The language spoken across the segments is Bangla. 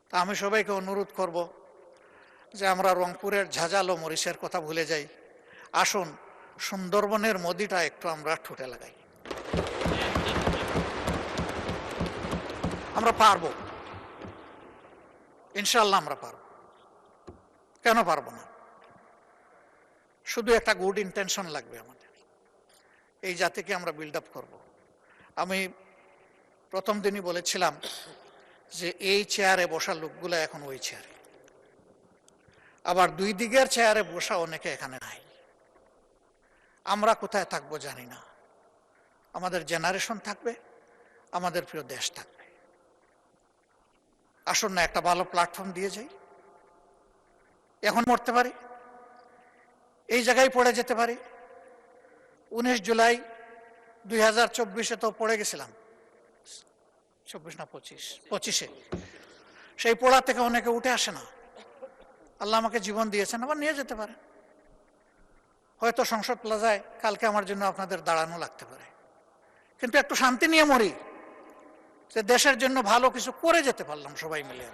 তা আমি সবাইকে অনুরোধ করব যে আমরা রংপুরের ঝাঁঝালো মরিচের কথা ভুলে যাই, আসুন সুন্দরবনের মদিটা একটু আমরা ঠোঁটে লাগাই। আমরা পারবো, ইনশাল্লাহ আমরা পারবো। কেন পারবো না? শুধু একটা গুড ইন্টেনশন লাগবে আমাদের, এই জাতিকে আমরা বিল্ড আপ করবো। আমি প্রথম দিনই বলেছিলাম যে এই চেয়ারে বসা লোকগুলো এখন ওই চেয়ারে, আবার দুই দিকের চেয়ারে বসা অনেকে এখানে নাই। আমরা কোথায় থাকবো জানি না, আমাদের জেনারেশন থাকবে, আমাদের প্রিয় দেশ থাকবে। আসুন না একটা ভালো প্ল্যাটফর্ম দিয়ে যাই। এখন মরতে পারি, এই জায়গায় পড়ে যেতে পারি। 19 জুলাই 2024-এ তো পড়ে গেছিলাম, 24 না 25-এ। সেই পড়া থেকে অনেকে উঠে আসে না। আল্লাহ আমাকে জীবন দিয়েছেন, আবার নিয়ে যেতে পারে। হয়তো সংসদ প্লাজায় কালকে আমার জন্য আপনাদের দাঁড়ানো লাগতে পারে, কিন্তু একটু শান্তি নিয়ে মরি, যে দেশের জন্য ভালো কিছু করে যেতে পারলাম সবাই মিলে।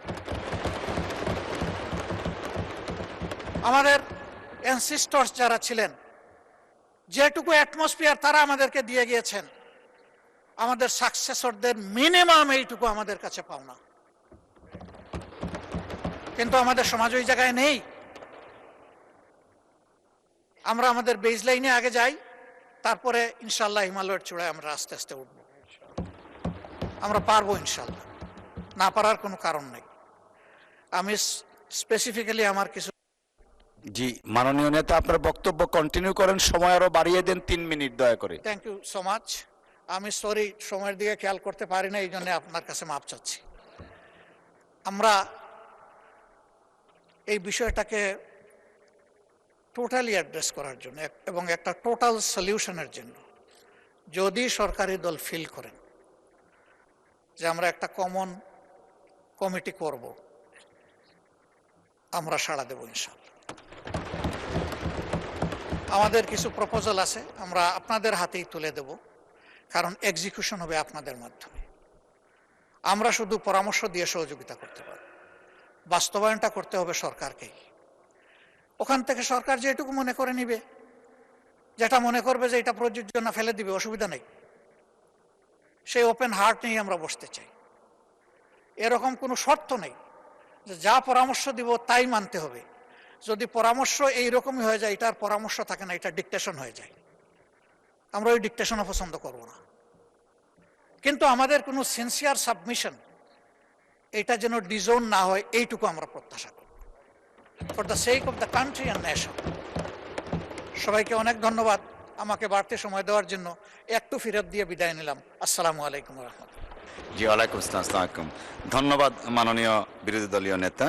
আমাদের অ্যানসিস্টরস যারা ছিলেন, যেটুকু অ্যাটমসফিয়ার তারা আমাদেরকে দিয়ে গিয়েছেন, আমাদের সাকসেসরদের মিনিমাম এইটুকু আমাদের কাছে পাওনা। কিন্তু আমাদের সমাজ ওই জায়গায় নেই। আমরা আমাদের বেজ লাইনে আগে যাই, তারপরে ইনশাল্লাহ হিমালয়ের চূড়ায় আমরা আস্তে আস্তে উঠব। আমরা পারবো ইনশাল্লাহ, না পারার কোনো কারণ নেই। আমি স্পেসিফিক্যালি আমার কিছু। জি মাননীয় নেতা, আপনার বক্তব্য কন্টিনিউ করেন, সময় আরো বাড়িয়ে দেন 3 মিনিট দয়া করে। Thank you so much. আমি সরি, সময়ের দিকে খেয়াল করতে পারি না, এই জন্য আপনার কাছে মাপ চাচ্ছি। আমরা এই বিষয়টাকে টোটালি অ্যাড্রেস করার জন্য এবং একটা টোটাল সলিউশনের জন্য যদি সরকারি দল ফিল করেন যে আমরা একটা কমন কমিটি করব, আমরা সাড়া দেব ইনশাআল্লাহ। আমাদের কিছু প্রপোজাল আছে, আমরা আপনাদের হাতেই তুলে দেব, কারণ এক্সিকিউশন হবে আপনাদের মাধ্যমে। আমরা শুধু পরামর্শ দিয়ে সহযোগিতা করতে পারব, বাস্তবায়নটা করতে হবে সরকারকেই। ওখান থেকে সরকার যেটুকু মনে করে নিবে, যেটা মনে করবে যে এটা প্রযোজ্য না, ফেলে দিবে, অসুবিধা নেই। সেই ওপেন হার্ট নিয়ে আমরা বসতে চাই। এরকম কোনো শর্ত নেই যে যা পরামর্শ দিব তাই মানতে হবে। যদি পরামর্শ এইরকমই হয়ে যায়, এটার পরামর্শ থাকে না, এটা ডিকটেশন হয়ে যায়। আমরা ওই ডিকটেশনও পছন্দ করব না। কিন্তু আমাদের কোনো সিনসিয়ার সাবমিশন এটা যেন ডিজোন না হয়, এইটুকু আমরা প্রত্যাশা করব, for the sake of the country and nation. সবাইকে অনেক ধন্যবাদ আমাকে বাড়তি সময় দেওয়ার জন্য। একটু ফিরত দিয়ে বিদায় নিলাম। আসসালামু আলাইকুম রহমতুল্লাহ। জি ওয়ালাইকুম আসসালাম। ধন্যবাদ মাননীয় বিরোধী দলীয় নেতা।